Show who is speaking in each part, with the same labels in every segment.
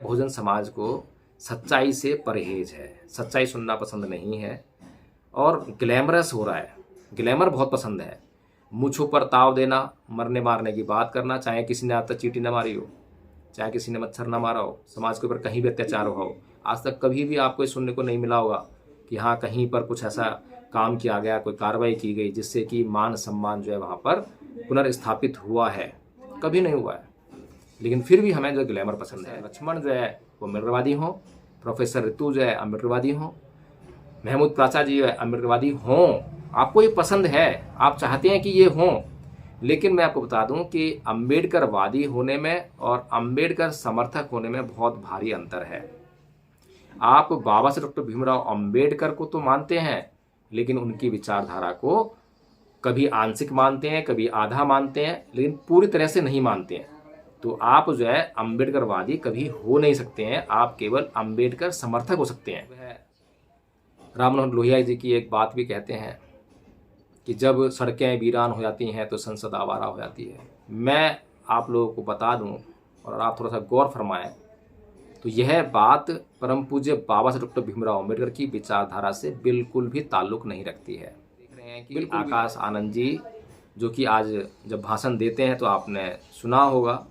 Speaker 1: बहुजन समाज को सच्चाई से परहेज है, सच्चाई सुनना पसंद नहीं है और ग्लैमरस हो रहा है, ग्लैमर बहुत पसंद है। मूँछों पर ताव देना, मरने मारने की बात करना, चाहे किसी ने आज तक चींटी न मारी हो, चाहे किसी ने मच्छर न मारा हो, समाज के ऊपर कहीं भी अत्याचार हुआ हो, आज तक कभी भी आपको ये सुनने को नहीं मिला होगा कि हाँ कहीं पर कुछ ऐसा काम किया गया, कोई कार्रवाई की गई जिससे कि मान सम्मान जो है वहाँ पर पुनर्स्थापित हुआ है, कभी नहीं हुआ है। लेकिन फिर भी हमें जो ग्लैमर पसंद है। लक्ष्मण जो है वो अम्बेडकरवादी हों, प्रोफेसर ऋतु जो है अम्बेडकरवादी हों, महमूद प्राचा जी जो है अम्बेडकरवादी हों, आपको ये पसंद है, आप चाहते हैं कि ये हों। लेकिन मैं आपको बता दूं कि अम्बेडकरवादी होने में और अम्बेडकर समर्थक होने में बहुत भारी अंतर है। आप बाबा साहब डॉक्टर भीमराव अम्बेडकर को तो मानते हैं, लेकिन उनकी विचारधारा को कभी आंशिक मानते हैं, कभी आधा मानते हैं, लेकिन पूरी तरह से नहीं मानते हैं। तो आप जो है अम्बेडकरवादी कभी हो नहीं सकते हैं, आप केवल अम्बेडकर समर्थक हो सकते हैं। राम मनोहर लोहिया जी की एक बात भी कहते हैं कि जब सड़कें वीरान हो जाती हैं तो संसद आवारा हो जाती है। मैं आप लोगों को बता दूं और आप थोड़ा सा गौर फरमाएं तो यह बात परम पूज्य बाबा साहब डॉक्टर भीमराव अम्बेडकर की विचारधारा से बिल्कुल भी ताल्लुक नहीं रखती है। देख रहे हैं कि आकाश आनंद जी जो कि आज जब भाषण देते हैं तो आपने सुना होगा,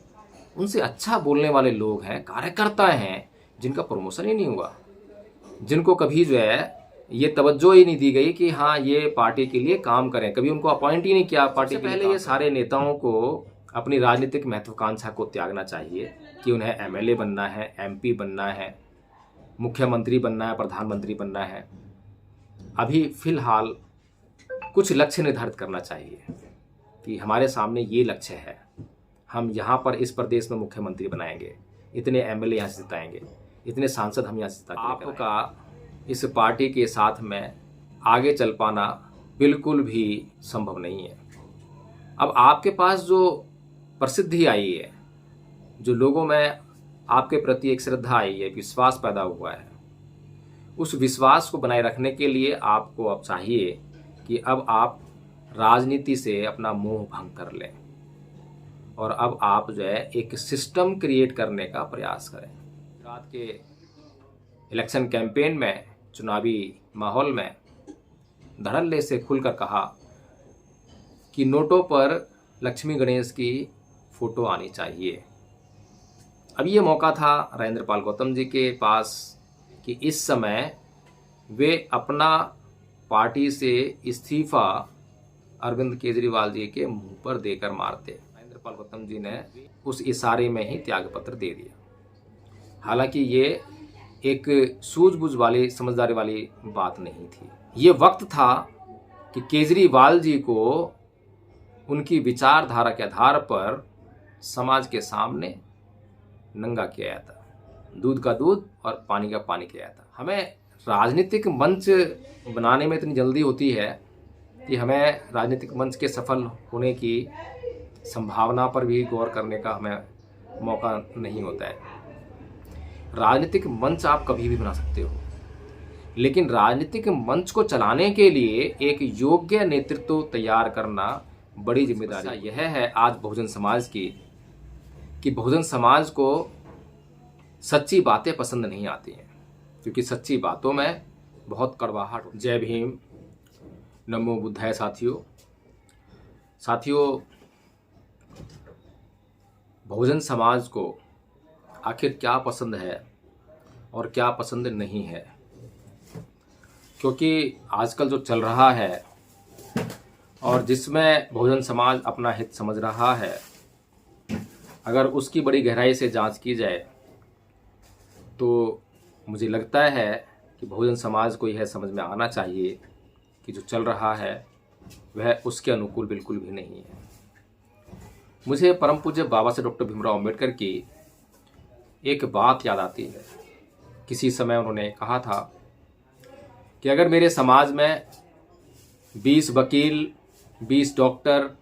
Speaker 1: उनसे अच्छा बोलने वाले लोग हैं, कार्यकर्ता हैं, जिनका प्रमोशन ही नहीं हुआ, जिनको कभी जो है ये तवज्जो ही नहीं दी गई कि हाँ ये पार्टी के लिए काम करें, कभी उनको अपॉइंट ही नहीं किया पार्टी के लिए। पहले ये सारे नेताओं को अपनी राजनीतिक महत्वाकांक्षा को त्यागना चाहिए कि उन्हें एमएलए बनना है, एमपी बनना है, मुख्यमंत्री बनना है, प्रधानमंत्री बनना है। अभी फिलहाल कुछ लक्ष्य निर्धारित करना चाहिए कि हमारे सामने ये लक्ष्य है, हम यहाँ पर इस प्रदेश में मुख्यमंत्री बनाएंगे, इतने एमएलए यहाँ से जिताएंगे, इतने सांसद हम यहाँ से जिता। आपका इस पार्टी के साथ में आगे चल पाना बिल्कुल भी संभव नहीं है। अब आपके पास जो प्रसिद्धि आई है, जो लोगों में आपके प्रति एक श्रद्धा आई है, विश्वास पैदा हुआ है, उस विश्वास को बनाए रखने के लिए आपको अब चाहिए कि अब आप राजनीति से अपना मोह भंग कर लें और अब आप जो है एक सिस्टम क्रिएट करने का प्रयास करें। रात के इलेक्शन कैंपेन में, चुनावी माहौल में धड़ल्ले से खुलकर कहा कि नोटों पर लक्ष्मी गणेश की फोटो आनी चाहिए। अब ये मौका था राजेंद्र पाल गौतम जी के पास कि इस समय वे अपना पार्टी से इस्तीफा अरविंद केजरीवाल जी के मुंह पर देकर मारते। राजेंद्र पाल गौतम जी ने उस इशारे में ही त्यागपत्र दे दिया। हालांकि ये एक सूझबूझ वाली, समझदारी वाली बात नहीं थी। ये वक्त था कि केजरीवाल जी को उनकी विचारधारा के आधार पर समाज के सामने नंगा किया जाता, दूध का दूध और पानी का पानी किया जाता। हमें राजनीतिक मंच बनाने में इतनी जल्दी होती है कि हमें राजनीतिक मंच के सफल होने की संभावना पर भी गौर करने का हमें मौका नहीं होता है। राजनीतिक मंच आप कभी भी बना सकते हो, लेकिन राजनीतिक मंच को चलाने के लिए एक योग्य नेतृत्व तैयार करना बड़ी जिम्मेदारी यह है आज बहुजन समाज की, कि बहुजन समाज को सच्ची बातें पसंद नहीं आती हैं, क्योंकि सच्ची बातों में बहुत कड़वाहट। जय भीम, नमो बुद्धाय। साथियों, बहुजन समाज को आखिर क्या पसंद है और क्या पसंद नहीं है, क्योंकि आजकल जो चल रहा है और जिसमें बहुजन समाज अपना हित समझ रहा है, अगर उसकी बड़ी गहराई से जांच की जाए तो मुझे लगता है कि बहुजन समाज को यह समझ में आना चाहिए कि जो चल रहा है वह उसके अनुकूल बिल्कुल भी नहीं है। मुझे परम पूज्य बाबा साहब डॉक्टर भीमराव अम्बेडकर की एक बात याद आती है। किसी समय उन्होंने कहा था कि अगर मेरे समाज में 20 वकील, 20 डॉक्टर,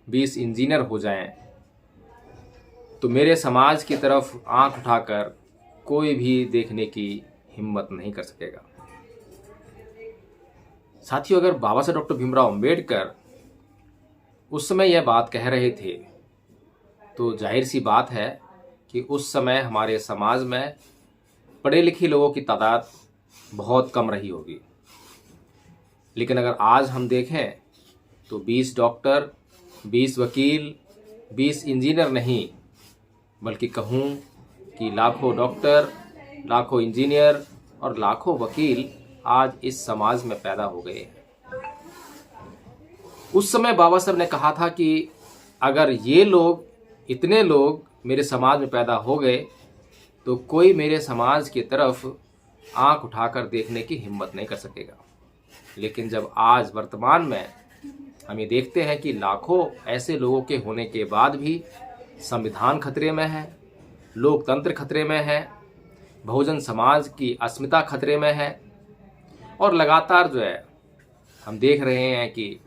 Speaker 1: 20 इंजीनियर हो जाएं, तो मेरे समाज की तरफ आंख उठाकर कोई भी देखने की हिम्मत नहीं कर सकेगा। साथियों, अगर बाबा साहब डॉक्टर भीमराव अम्बेडकर उस समय यह बात कह रहे थे तो जाहिर सी बात है कि उस समय हमारे समाज में पढ़े लिखे लोगों की तादाद बहुत कम रही होगी, लेकिन अगर आज हम देखें तो 20 डॉक्टर, 20 वकील, 20 इंजीनियर नहीं, बल्कि कहूँ कि लाखों डॉक्टर, लाखों इंजीनियर और लाखों वकील आज इस समाज में पैदा हो गए हैं। उस समय बाबा साहब ने कहा था कि अगर ये लोग, इतने लोग मेरे समाज में पैदा हो गए तो कोई मेरे समाज की तरफ आंख उठाकर देखने की हिम्मत नहीं कर सकेगा। लेकिन जब आज वर्तमान में हम ये देखते हैं कि लाखों ऐसे लोगों के होने के बाद भी संविधान खतरे में है, लोकतंत्र खतरे में है, बहुजन समाज की अस्मिता खतरे में है, और लगातार जो है हम देख रहे हैं कि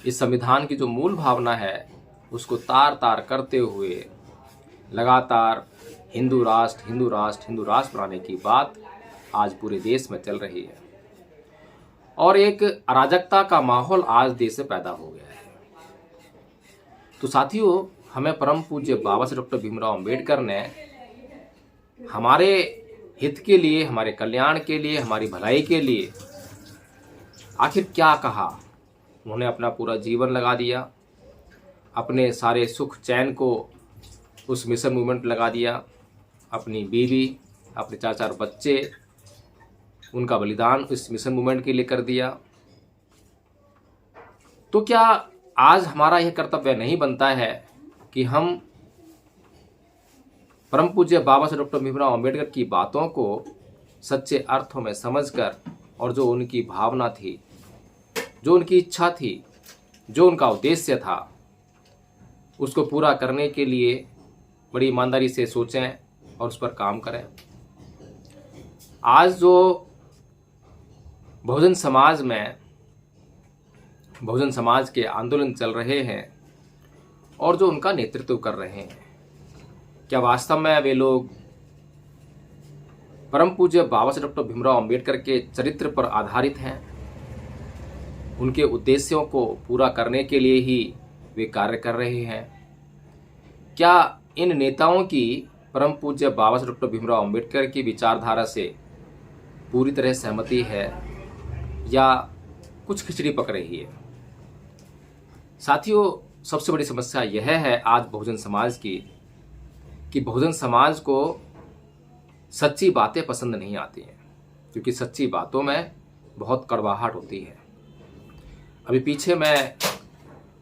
Speaker 1: इस संविधान की जो मूल भावना है उसको तार तार करते हुए लगातार हिंदू राष्ट्र, हिंदू राष्ट्र, हिंदू राष्ट्र बनाने की बात आज पूरे देश में चल रही है, और एक अराजकता का माहौल आज देश में पैदा हो गया है। तो साथियों, हमें परम पूज्य बाबा साहब डॉक्टर भीमराव अंबेडकर ने हमारे हित के लिए, हमारे कल्याण के लिए, हमारी भलाई के लिए आखिर क्या कहा। उन्होंने अपना पूरा जीवन लगा दिया, अपने सारे सुख चैन को उस मिशन मूवमेंट लगा दिया, अपनी बीवी, अपने 4 बच्चे, उनका बलिदान इस मिशन मूवमेंट के लिए कर दिया। तो क्या आज हमारा यह कर्तव्य नहीं बनता है कि हम परम पूज्य बाबा साहब डॉक्टर भीमराव अंबेडकर की बातों को सच्चे अर्थों में समझकर, और जो उनकी भावना थी, जो उनकी इच्छा थी, जो उनका उद्देश्य था, उसको पूरा करने के लिए बड़ी ईमानदारी से सोचें और उस पर काम करें। आज जो बहुजन समाज में, बहुजन समाज के आंदोलन चल रहे हैं और जो उनका नेतृत्व कर रहे हैं, क्या वास्तव में वे लोग परम पूज्य बाबा साहब डॉक्टर भीमराव अंबेडकर के चरित्र पर आधारित हैं? उनके उद्देश्यों को पूरा करने के लिए ही वे कार्य कर रहे हैं? क्या इन नेताओं की परम पूज्य बाबा साहब डॉक्टर भीमराव अंबेडकर की विचारधारा से पूरी तरह सहमति है या कुछ खिचड़ी पक रही है? साथियों, सबसे बड़ी समस्या यह है आज बहुजन समाज की कि बहुजन समाज को सच्ची बातें पसंद नहीं आती हैं, क्योंकि सच्ची बातों में बहुत कड़वाहट होती है। अभी पीछे मैं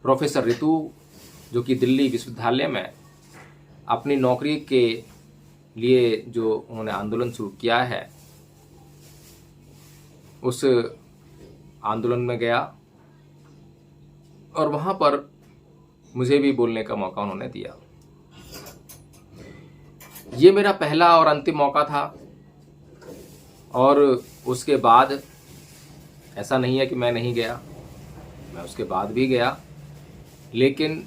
Speaker 1: प्रोफेसर ऋतु, जो कि दिल्ली विश्वविद्यालय में अपनी नौकरी के लिए जो उन्होंने आंदोलन शुरू किया है, उस आंदोलन में गया और वहाँ पर मुझे भी बोलने का मौका उन्होंने दिया। ये मेरा पहला और अंतिम मौका था, और उसके बाद ऐसा नहीं है कि मैं नहीं गया, मैं उसके बाद भी गया, लेकिन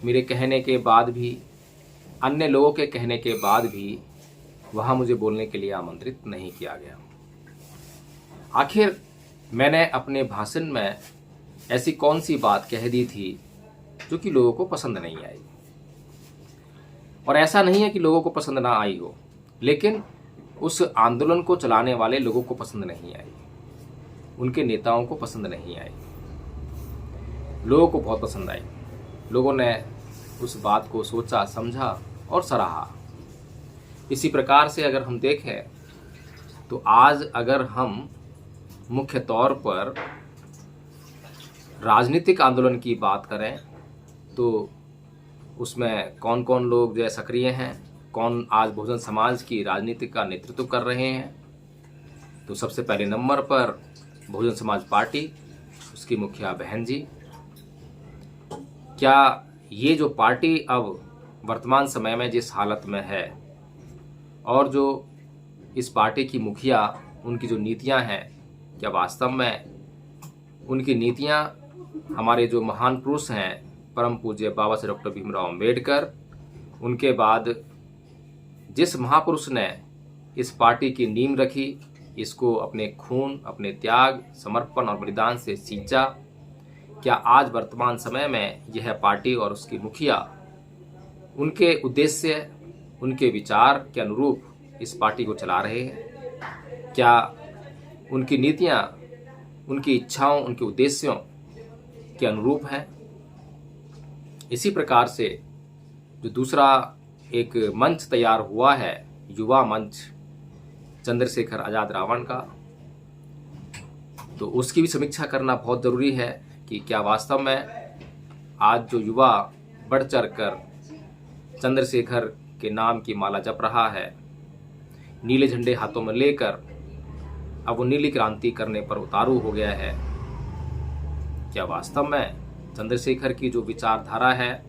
Speaker 1: मेरे कहने के बाद भी, अन्य लोगों के कहने के बाद भी वहाँ मुझे बोलने के लिए आमंत्रित नहीं किया गया। आखिर मैंने अपने भाषण में ऐसी कौन सी बात कह दी थी जो कि लोगों को पसंद नहीं आई? और ऐसा नहीं है कि लोगों को पसंद ना आई हो, लेकिन उस आंदोलन को चलाने वाले लोगों को पसंद नहीं आई, उनके नेताओं को पसंद नहीं आई। लोगों को बहुत पसंद आई। लोगों ने उस बात को सोचा, समझा और सराहा। इसी प्रकार से अगर हम देखें तो आज अगर हम मुख्य तौर पर राजनीतिक आंदोलन की बात करें तो उसमें कौन कौन लोग जो है सक्रिय हैं, कौन आज बहुजन समाज की राजनीति का नेतृत्व कर रहे हैं, तो सबसे पहले नंबर पर बहुजन समाज पार्टी, उसकी मुखिया बहन जी। क्या ये जो पार्टी अब वर्तमान समय में जिस हालत में है, और जो इस पार्टी की मुखिया, उनकी जो नीतियां हैं, क्या वास्तव में उनकी नीतियां हमारे जो महान पुरुष हैं परम पूज्य बाबा साहब डॉक्टर भीमराव अंबेडकर, उनके बाद जिस महापुरुष ने इस पार्टी की नींव रखी, इसको अपने खून, अपने त्याग, समर्पण और बलिदान से सींचा, क्या आज वर्तमान समय में यह पार्टी और उसकी मुखिया उनके उद्देश्य, उनके विचार के अनुरूप इस पार्टी को चला रहे हैं? क्या उनकी नीतियां उनकी इच्छाओं, उनके उद्देश्यों के अनुरूप हैं? इसी प्रकार से जो दूसरा एक मंच तैयार हुआ है, युवा मंच चंद्रशेखर आज़ाद रावण का, तो उसकी भी समीक्षा करना बहुत ज़रूरी है कि क्या वास्तव में आज जो युवा बढ़ चढ़ कर चंद्रशेखर के नाम की माला जप रहा है, नीले झंडे हाथों में लेकर अब वो नीली क्रांति करने पर उतारू हो गया है, क्या वास्तव में चंद्रशेखर की जो विचारधारा है,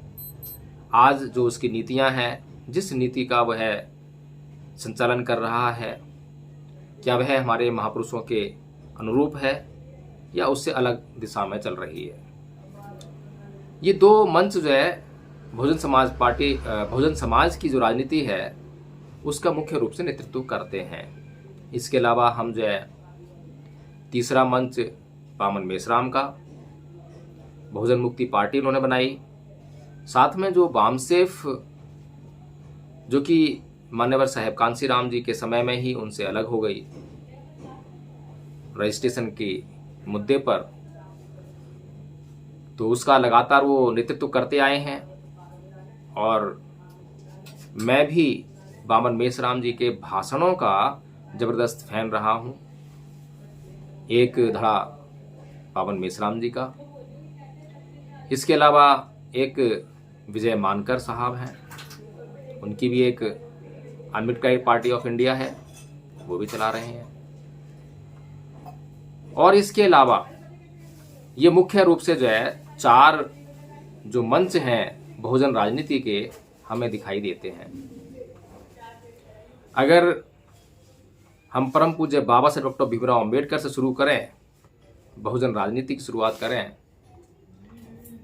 Speaker 1: आज जो उसकी नीतियां हैं, जिस नीति का वह संचालन कर रहा है, क्या वह हमारे महापुरुषों के अनुरूप है या उससे अलग दिशा में चल रही है? ये दो मंच जो है बहुजन समाज की जो राजनीति है उसका मुख्य रूप से नेतृत्व करते हैं। इसके अलावा हम जो है तीसरा मंच बामन मेश्राम का, बहुजन मुक्ति पार्टी उन्होंने बनाई। साथ में जो वामसेफ, जो कि मान्यवर साहेब कांसीराम जी के समय में ही उनसे अलग हो गई रजिस्ट्रेशन के मुद्दे पर, तो उसका लगातार वो नेतृत्व करते आए हैं। और मैं भी बामन मेश्राम जी के भाषणों का जबरदस्त फैन रहा हूँ। एक धड़ा बामन मेश्राम जी का, इसके अलावा एक विजय मानकर साहब हैं, उनकी भी एक अनमिटकाइड पार्टी ऑफ इंडिया है, वो भी चला रहे हैं। और इसके अलावा ये मुख्य रूप से जो है चार जो मंच हैं बहुजन राजनीति के हमें दिखाई देते हैं। अगर हम परम पूज्य बाबा साहेब डॉक्टर भीमराव अंबेडकर से शुरू करें, बहुजन राजनीति की शुरुआत करें,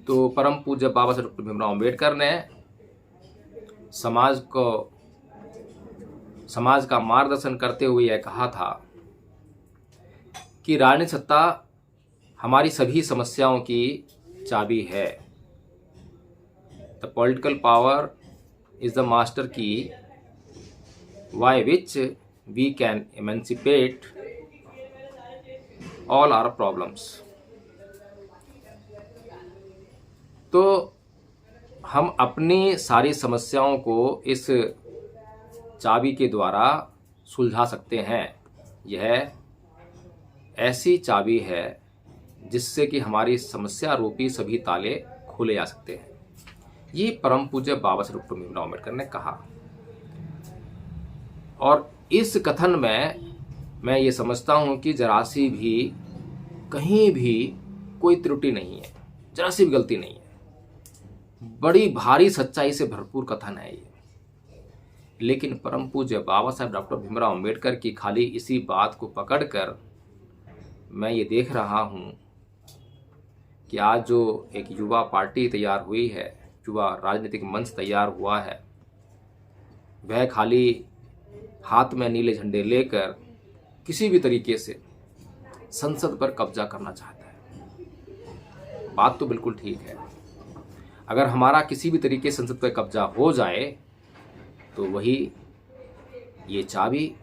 Speaker 1: तो परम पूज्य बाबा साहेब डॉक्टर भीमराव अंबेडकर ने समाज का मार्गदर्शन करते हुए यह कहा था कि राजनीतिक सत्ता हमारी सभी समस्याओं की चाबी है। The political power is the master key by which we can emancipate all our problems. तो हम अपनी सारी समस्याओं को इस चाबी के द्वारा सुलझा सकते हैं। यह ऐसी चाबी है जिससे कि हमारी समस्या रूपी सभी ताले खोले जा सकते हैं। ये परम पूज्य बाबा साहेब डॉक्टर भीमराव अम्बेडकर ने कहा। और इस कथन में मैं ये समझता हूँ कि जरा सी भी कहीं भी कोई त्रुटि नहीं है, जरा सी भी गलती नहीं है। बड़ी भारी सच्चाई से भरपूर कथन है ये। लेकिन परम पूज्य बाबा साहेब डॉक्टर भीमराव अम्बेडकर की खाली इसी बात को पकड़कर मैं ये देख रहा हूँ कि आज जो एक युवा पार्टी तैयार हुई है, युवा राजनीतिक मंच तैयार हुआ है, वह खाली हाथ में नीले झंडे लेकर किसी भी तरीके से संसद पर कब्जा करना चाहता है। बात तो बिल्कुल ठीक है, अगर हमारा किसी भी तरीके संसद पर कब्जा हो जाए तो वही ये चाबी,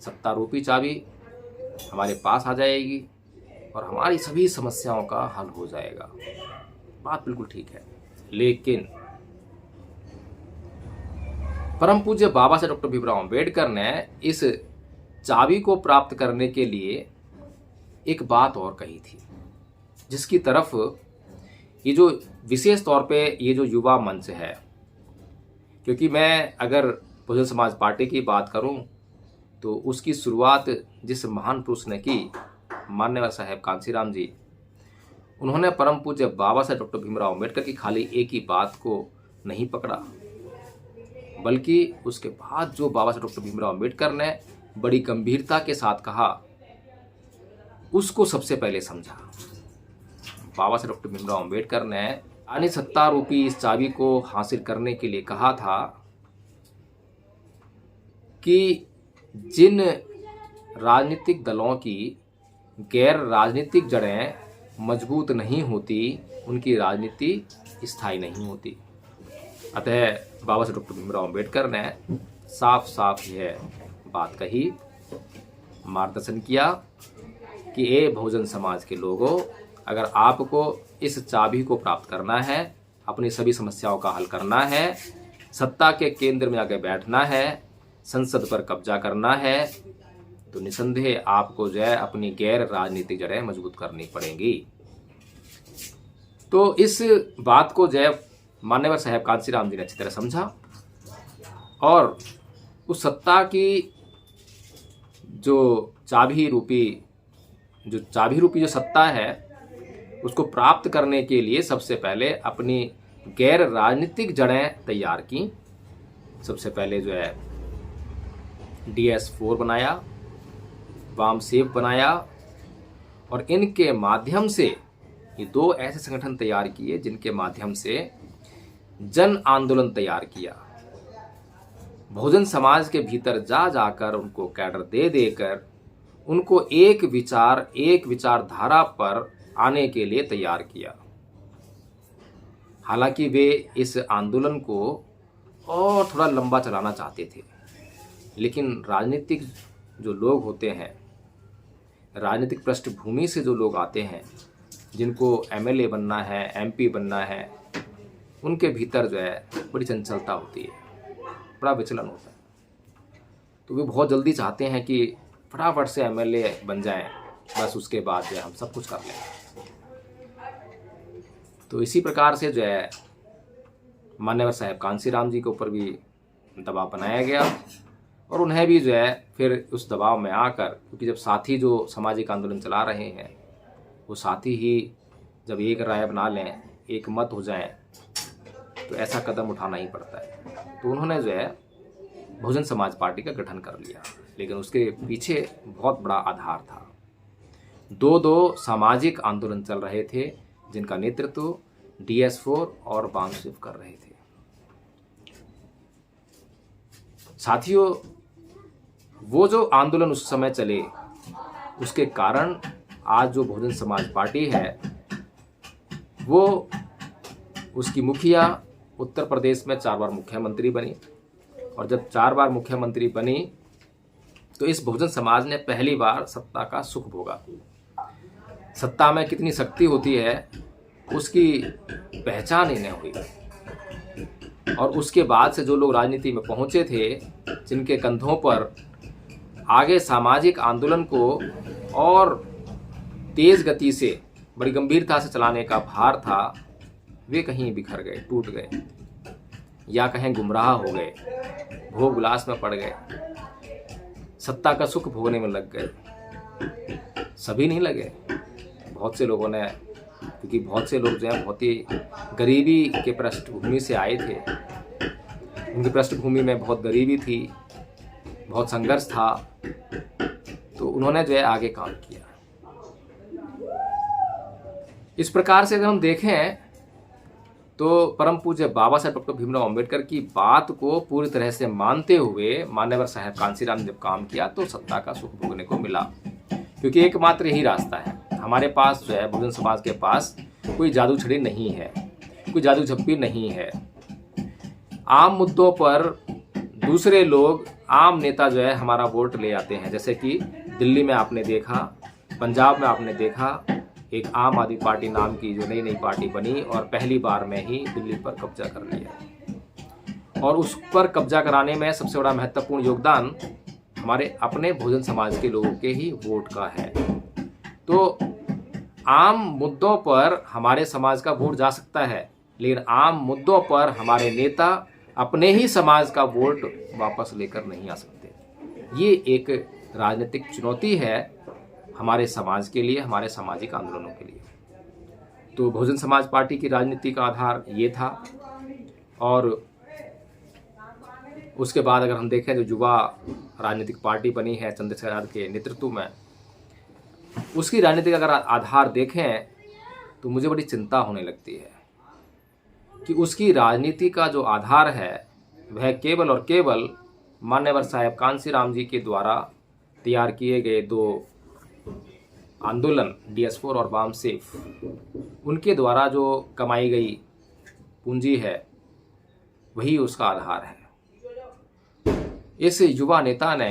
Speaker 1: सत्तारूपी चाबी हमारे पास आ जाएगी और हमारी सभी समस्याओं का हल हो जाएगा। बात बिल्कुल ठीक है। लेकिन परम पूज्य बाबा साहेब डॉक्टर भीमराव अम्बेडकर ने इस चाबी को प्राप्त करने के लिए एक बात और कही थी, जिसकी तरफ ये जो विशेष तौर पे ये जो युवा मंच है, क्योंकि मैं अगर बहुजन समाज पार्टी की बात करूं तो उसकी शुरुआत जिस महान पुरुष ने की, मान्यवर साहेब कांसीराम जी, उन्होंने परम पूज्य बाबा साहेब डॉक्टर भीमराव अम्बेडकर की खाली एक ही बात को नहीं पकड़ा, बल्कि उसके बाद जो बाबा साहेब डॉक्टर भीमराव अम्बेडकर ने बड़ी गंभीरता के साथ कहा, उसको सबसे पहले समझा। बाबा साहेब डॉक्टर भीमराव अम्बेडकर ने राजनीतिक सत्ता रूपी इस चाबी को हासिल करने के लिए कहा था कि जिन राजनीतिक दलों की गैर राजनीतिक जड़ें मजबूत नहीं होती, उनकी राजनीति स्थायी नहीं होती। अतः बाबा साहब डॉक्टर भीमराव अम्बेडकर ने साफ साफ यह बात कही, मार्गदर्शन किया कि ए बहुजन समाज के लोगों, अगर आपको इस चाबी को प्राप्त करना है, अपनी सभी समस्याओं का हल करना है, सत्ता के केंद्र में आके बैठना है, संसद पर कब्जा करना है, तो निसंदेह आपको जो है अपनी गैर राजनीतिक जड़ें मजबूत करनी पड़ेंगी। तो इस बात को जो है मान्यवर साहब कांशीराम जी ने अच्छी तरह समझा और उस सत्ता की जो चाबी रूपी जो सत्ता है उसको प्राप्त करने के लिए सबसे पहले अपनी गैर राजनीतिक जड़ें तैयार की। सबसे पहले जो है DS4 बनाया, वामसेफ बनाया और इनके माध्यम से ये दो ऐसे संगठन तैयार किए जिनके माध्यम से जन आंदोलन तैयार किया। बहुजन समाज के भीतर जा जाकर उनको कैडर दे देकर उनको एक विचारधारा पर आने के लिए तैयार किया। हालांकि वे इस आंदोलन को और थोड़ा लंबा चलाना चाहते थे, लेकिन राजनीतिक जो लोग होते हैं, राजनीतिक पृष्ठभूमि से जो लोग आते हैं, जिनको MLA बनना है, MP बनना है, उनके भीतर जो है बड़ी चंचलता होती है, बड़ा विचलन होता है। तो वे बहुत जल्दी चाहते हैं कि फटाफट से MLA बन जाएं, बस उसके बाद जो है हम सब कुछ कर लें। तो इसी प्रकार से जो है मान्यवर साहब कांशीराम जी के ऊपर भी दबाव बनाया गया और उन्हें भी जो है फिर उस दबाव में आकर, क्योंकि जब साथी जो सामाजिक आंदोलन चला रहे हैं वो साथी ही जब एक राय बना लें, एक मत हो जाएं, तो ऐसा कदम उठाना ही पड़ता है। तो उन्होंने जो है बहुजन समाज पार्टी का गठन कर लिया, लेकिन उसके पीछे बहुत बड़ा आधार था। दो सामाजिक आंदोलन चल रहे थे जिनका नेतृत्व DS4 और वामसेफ कर रहे थे। साथियों, वो जो आंदोलन उस समय चले उसके कारण आज जो बहुजन समाज पार्टी है वो उसकी मुखिया उत्तर प्रदेश में 4 बार मुख्यमंत्री बनी और जब 4 बार मुख्यमंत्री बनी तो इस बहुजन समाज ने पहली बार सत्ता का सुख भोगा। सत्ता में कितनी शक्ति होती है उसकी पहचान इन्हें हुई और उसके बाद से जो लोग राजनीति में पहुंचे थे, जिनके कंधों पर आगे सामाजिक आंदोलन को और तेज गति से बड़ी गंभीरता से चलाने का भार था, वे कहीं बिखर गए, टूट गए या कहीं गुमराह हो गए, भोग विलास में पड़ गए, सत्ता का सुख भोगने में लग गए। सभी नहीं लगे, बहुत से लोगों ने, क्योंकि बहुत से लोग जो हैं बहुत ही गरीबी के पृष्ठभूमि से आए थे, उनकी पृष्ठभूमि में बहुत गरीबी थी, बहुत संघर्ष था, तो उन्होंने जो है आगे काम किया। इस प्रकार से अगर हम देखें तो परम पूज्य बाबा साहब डॉक्टर भीमराव अम्बेडकर की बात को पूरी तरह से मानते हुए मान्यवर साहब कांशीराम ने जब काम किया तो सत्ता का सुख भोगने को मिला, क्योंकि एकमात्र यही रास्ता है। हमारे पास जो है बहुजन समाज के पास कोई जादू छड़ी नहीं है, कोई जादू झप्पी नहीं है। आम मुद्दों पर दूसरे लोग, आम नेता जो है हमारा वोट ले आते हैं, जैसे कि दिल्ली में आपने देखा, पंजाब में आपने देखा, एक आम आदमी पार्टी नाम की जो नई पार्टी बनी और पहली बार में ही दिल्ली पर कब्जा कर लिया और उस पर कब्जा कराने में सबसे बड़ा महत्वपूर्ण योगदान हमारे अपने बहुजन समाज के लोगों के ही वोट का है। तो आम मुद्दों पर हमारे समाज का वोट जा सकता है, लेकिन आम मुद्दों पर हमारे नेता अपने ही समाज का वोट वापस लेकर नहीं आ सकते। ये एक राजनीतिक चुनौती है हमारे समाज के लिए, हमारे सामाजिक आंदोलनों के लिए। तो बहुजन समाज पार्टी की राजनीति का आधार ये था। और उसके बाद अगर हम देखें जो युवा राजनीतिक पार्टी बनी है चंद्रशेखर आजाद के नेतृत्व में, उसकी राजनीति का अगर आधार देखें तो मुझे बड़ी चिंता होने लगती है कि उसकी राजनीति का जो आधार है वह केवल और केवल मान्यवर साहब कांशीराम जी के द्वारा तैयार किए गए 2 आंदोलन DS4 और वामसेफ, उनके द्वारा जो कमाई गई पूंजी है वही उसका आधार है। इस युवा नेता ने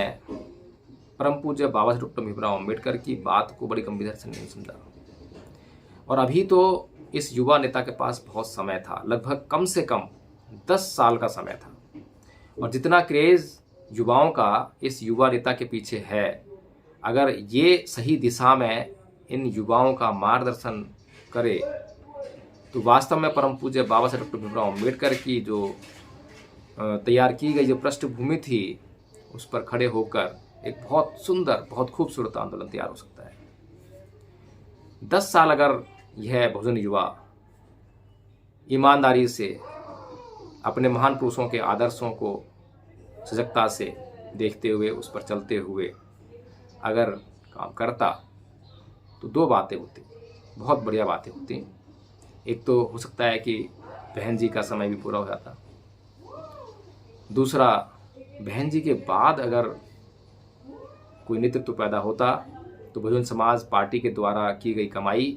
Speaker 1: परम पूज्य बाबा साहेब डॉक्टर भीमराव अम्बेडकर की बात को बड़ी गंभीरता से नहीं समझा। और अभी तो इस युवा नेता के पास बहुत समय था, लगभग कम से कम 10 साल का समय था। और जितना क्रेज युवाओं का इस युवा नेता के पीछे है, अगर ये सही दिशा में इन युवाओं का मार्गदर्शन करे तो वास्तव में परम पूज्य बाबा साहेब डॉक्टर भीमराव अम्बेडकर की जो तैयार की गई जो पृष्ठभूमि थी उस पर खड़े होकर एक बहुत सुंदर, बहुत खूबसूरत आंदोलन तैयार हो सकता है। 10 साल अगर यह बहुजन युवा ईमानदारी से अपने महान पुरुषों के आदर्शों को सजगता से देखते हुए उस पर चलते हुए अगर काम करता तो 2 बातें होती, बहुत बढ़िया बातें होती। एक तो हो सकता है कि बहन जी का समय भी पूरा हो जाता। दूसरा, बहन जी के बाद अगर कोई नेतृत्व पैदा होता तो बहुजन समाज पार्टी के द्वारा की गई कमाई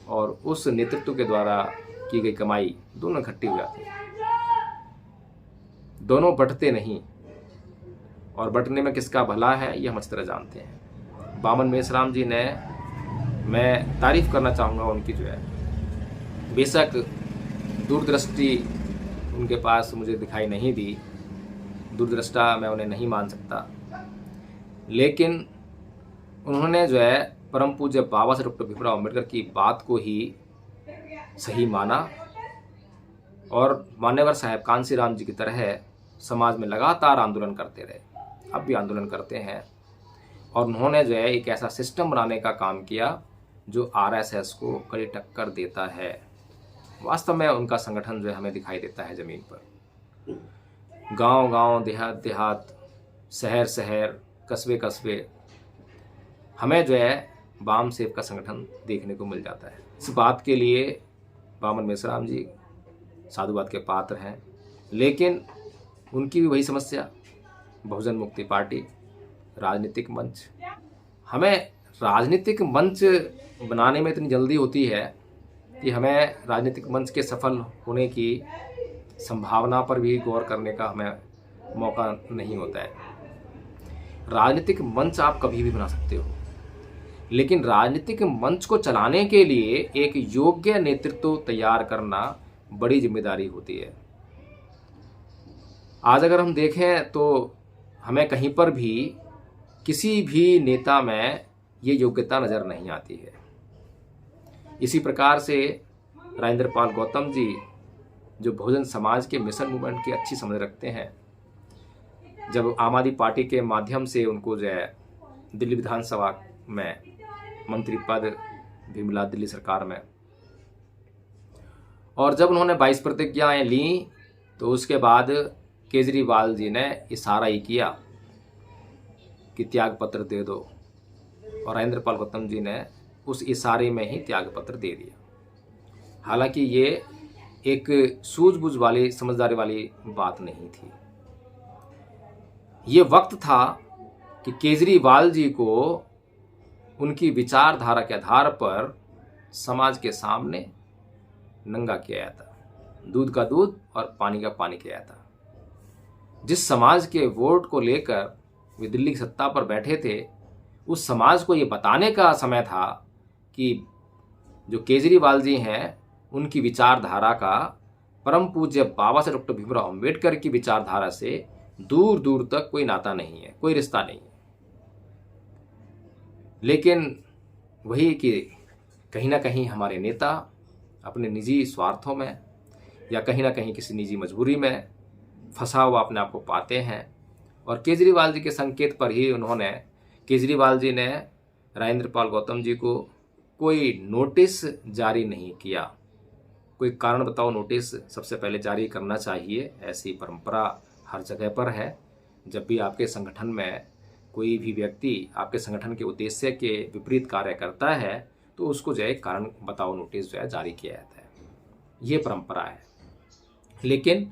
Speaker 1: और उस नेतृत्व के द्वारा की गई कमाई दोनों इकट्ठी हो जाती, दोनों बंटते नहीं। और बंटने में किसका भला है ये हम अच्छी तरह जानते हैं। बामन मेश्राम जी ने, मैं तारीफ करना चाहूँगा उनकी, जो है बेशक दूरदृष्टि उनके पास मुझे दिखाई नहीं दी, दूरदृष्टा मैं उन्हें नहीं मान सकता, लेकिन उन्होंने जो है परम पूज्य बाबा साहेब डॉक्टर भीमराव अम्बेडकर की बात को ही सही माना और मान्यवर साहब कांसीराम जी की तरह समाज में लगातार आंदोलन करते रहे, अब भी आंदोलन करते हैं। और उन्होंने जो है एक ऐसा सिस्टम बनाने का काम किया जो आरएसएस को कड़ी टक्कर देता है। वास्तव में उनका संगठन जो है हमें दिखाई देता है ज़मीन पर, गांव-गांव, देहात-देहात, शहर-शहर, कस्बे-कस्बे, हमें जो है बाम सेव का संगठन देखने को मिल जाता है। इस बात के लिए बामन मेश्राम जी साधुवाद के पात्र हैं, लेकिन उनकी भी वही समस्या, बहुजन मुक्ति पार्टी, राजनीतिक मंच। हमें राजनीतिक मंच बनाने में इतनी जल्दी होती है कि हमें राजनीतिक मंच के सफल होने की संभावना पर भी गौर करने का हमें मौका नहीं होता है। राजनीतिक मंच आप कभी भी बना सकते हो, लेकिन राजनीतिक मंच को चलाने के लिए एक योग्य नेतृत्व तैयार करना बड़ी जिम्मेदारी होती है। आज अगर हम देखें तो हमें कहीं पर भी किसी भी नेता में ये योग्यता नज़र नहीं आती है। इसी प्रकार से राजेंद्र पाल गौतम जी, जो बहुजन समाज के मिशन मूवमेंट की अच्छी समझ रखते हैं, जब आम आदमी पार्टी के माध्यम से उनको जो है दिल्ली विधानसभा में मंत्री पद भी मिला दिल्ली सरकार में, और जब उन्होंने 22 प्रतिज्ञाएं ली तो उसके बाद केजरीवाल जी ने इशारा ही किया कि त्याग पत्र दे दो, और राजेंद्र पाल गौतम जी ने उस इशारे में ही त्याग पत्र दे दिया। हालांकि ये एक सूझबूझ वाली, समझदारी वाली बात नहीं थी। ये वक्त था कि केजरीवाल जी को उनकी विचारधारा के आधार पर समाज के सामने नंगा किया जाता, दूध का दूध और पानी का पानी किया जाता। जिस समाज के वोट को लेकर वे दिल्ली की सत्ता पर बैठे थे, उस समाज को ये बताने का समय था कि जो केजरीवाल जी हैं उनकी विचारधारा का परम पूज्य बाबा साहेब डॉक्टर भीमराव अम्बेडकर की विचारधारा से दूर दूर तक कोई नाता नहीं है, कोई रिश्ता नहीं है। लेकिन वही कि कहीं ना कहीं हमारे नेता अपने निजी स्वार्थों में या कहीं ना कहीं किसी निजी मजबूरी में फंसा हुआ अपने आप को पाते हैं, और केजरीवाल जी के संकेत पर ही केजरीवाल जी ने राजेंद्र पाल गौतम जी को कोई नोटिस जारी नहीं किया। कोई कारण बताओ नोटिस सबसे पहले जारी करना चाहिए, ऐसी परंपरा हर जगह पर है। जब भी आपके संगठन में कोई भी व्यक्ति आपके संगठन के उद्देश्य के विपरीत कार्य करता है तो उसको जो है कारण बताओ नोटिस जो है जारी किया जाता है, ये परंपरा है। लेकिन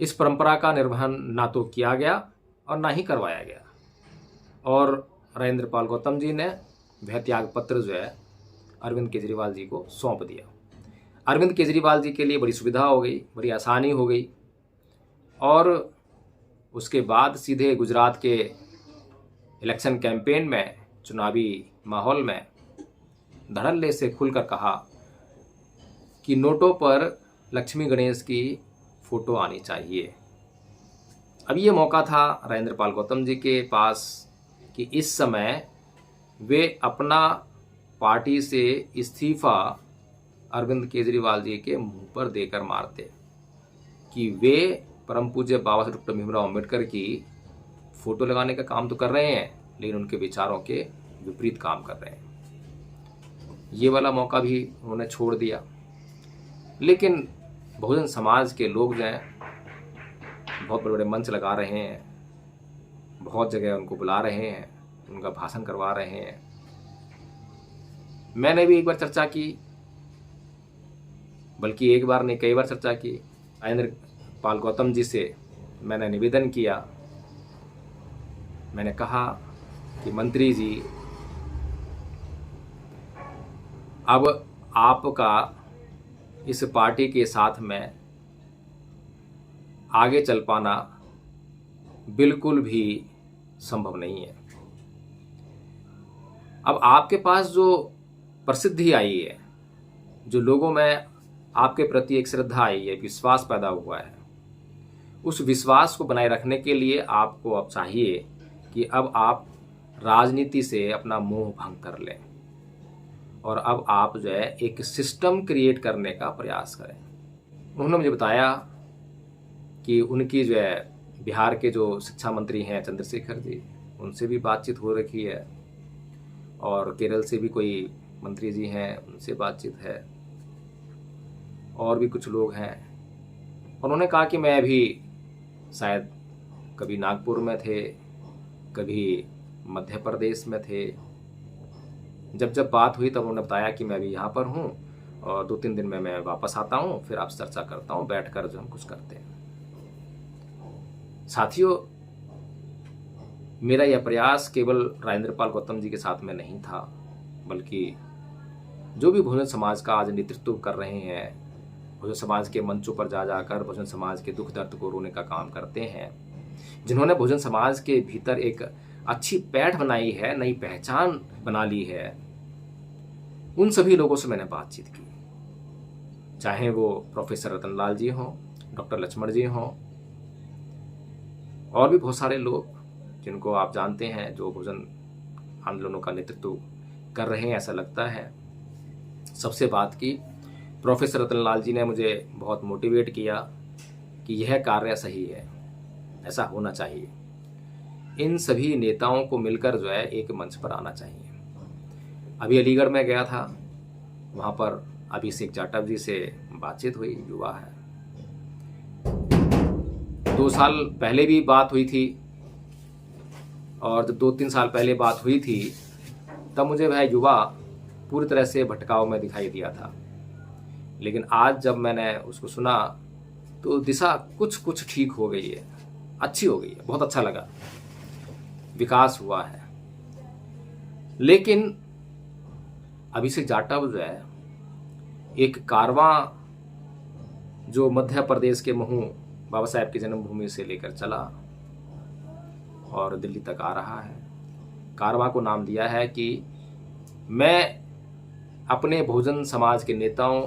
Speaker 1: इस परंपरा का निर्वहन ना तो किया गया और ना ही करवाया गया, और राजेंद्र पाल गौतम जी ने वह त्याग पत्र जो है अरविंद केजरीवाल जी को सौंप दिया। अरविंद केजरीवाल जी के लिए बड़ी सुविधा हो गई, बड़ी आसानी हो गई और उसके बाद सीधे गुजरात के इलेक्शन कैंपेन में, चुनावी माहौल में धड़ल्ले से खुलकर कहा कि नोटों पर लक्ष्मी गणेश की फ़ोटो आनी चाहिए। अब ये मौका था राजेंद्र पाल गौतम जी के पास कि इस समय वे अपना पार्टी से इस्तीफा अरविंद केजरीवाल जी के मुंह पर देकर मारते कि वे परम पूज्य बाबा साहब डॉक्टर भीमराव अम्बेडकर की फ़ोटो लगाने का काम तो कर रहे हैं, लेकिन उनके विचारों के विपरीत काम कर रहे हैं। ये वाला मौका भी उन्होंने छोड़ दिया। लेकिन बहुजन समाज के लोग जो हैं बहुत बड़े बड़े मंच लगा रहे हैं, बहुत जगह उनको बुला रहे हैं, उनका भाषण करवा रहे हैं। मैंने भी एक बार चर्चा की, बल्कि एक बार नहीं कई बार चर्चा की। राजेंद्र पाल गौतम जी से मैंने निवेदन किया, मैंने कहा कि मंत्री जी, अब आपका इस पार्टी के साथ में आगे चल पाना बिल्कुल भी संभव नहीं है। अब आपके पास जो प्रसिद्धि आई है, जो लोगों में आपके प्रति एक श्रद्धा आई है, विश्वास पैदा हुआ है, उस विश्वास को बनाए रखने के लिए आपको अब चाहिए कि अब आप राजनीति से अपना मोह भंग कर लें और अब आप जो है एक सिस्टम क्रिएट करने का प्रयास करें। उन्होंने मुझे बताया कि उनकी जो है बिहार के जो शिक्षा मंत्री हैं चंद्रशेखर जी, उनसे भी बातचीत हो रखी है और केरल से भी कोई मंत्री जी हैं, उनसे बातचीत है और भी कुछ लोग हैं। उन्होंने कहा कि मैं अभी शायद कभी नागपुर में थे, कभी मध्य प्रदेश में थे। जब बात हुई तब उन्होंने बताया कि मैं अभी यहाँ पर हूँ और 2-3 दिन में मैं वापस आता हूँ, फिर आपसे चर्चा करता हूँ, बैठकर जो हम कुछ करते हैं। साथियों, मेरा यह प्रयास केवल राजेंद्र पाल गौतम जी के साथ में नहीं था, बल्कि जो भी बहुजन समाज का आज नेतृत्व कर रहे हैं, बहुजन समाज के मंचों पर जा जाकर बहुजन समाज के दुख दर्द को रोने का काम करते हैं, जिन्होंने बहुजन समाज के भीतर एक अच्छी पैठ बनाई है, नई पहचान बना ली है, उन सभी लोगों से मैंने बातचीत की। चाहे वो प्रोफेसर रतनलाल जी हों, डॉक्टर लक्ष्मण जी हों, और भी बहुत सारे लोग जिनको आप जानते हैं, जो बहुजन आंदोलनों का नेतृत्व कर रहे हैं, ऐसा लगता है। सबसे बात की, प्रोफेसर रतनलाल जी ने मुझे बहुत मोटिवेट किया कि यह कार्य सही है, ऐसा होना चाहिए। इन सभी नेताओं को मिलकर जो है एक मंच पर आना चाहिए। अभी अलीगढ़ में गया था, वहाँ पर अभिषेक जाटव जी से बातचीत हुई, युवा है। 2 साल पहले भी बात हुई थी और जब 2-3 साल पहले बात हुई थी तब मुझे वह युवा पूरी तरह से भटकाव में दिखाई दिया था, लेकिन आज जब मैंने उसको सुना तो दिशा कुछ ठीक हो गई है, अच्छी हो गई है, बहुत अच्छा लगा, विकास हुआ है। लेकिन अभिषेक जाटव जो है एक कारवां जो मध्य प्रदेश के महू बाबा साहेब की जन्मभूमि से लेकर चला और दिल्ली तक आ रहा है। कारवां को नाम दिया है कि मैं अपने बहुजन समाज के नेताओं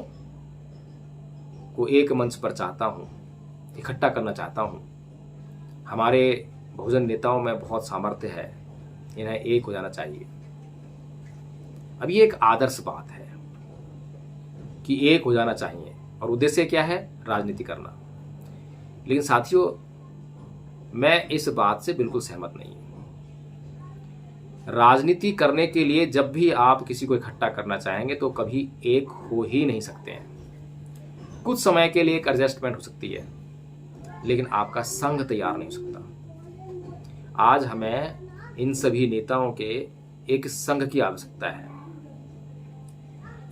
Speaker 1: को एक मंच पर चाहता हूँ, इकट्ठा करना चाहता हूँ। हमारे बहुजन नेताओं में बहुत सामर्थ्य है, इन्हें एक हो जाना चाहिए। अब ये एक आदर्श बात है कि एक हो जाना चाहिए, और उद्देश्य क्या है? राजनीति करना। लेकिन साथियों, मैं इस बात से बिल्कुल सहमत नहीं हूं। राजनीति करने के लिए जब भी आप किसी को इकट्ठा करना चाहेंगे तो कभी एक हो ही नहीं सकते हैं। कुछ समय के लिए एक एडजस्टमेंट हो सकती है, लेकिन आपका संघ तैयार नहीं हो सकता। आज हमें इन सभी नेताओं के एक संघ की आवश्यकता है।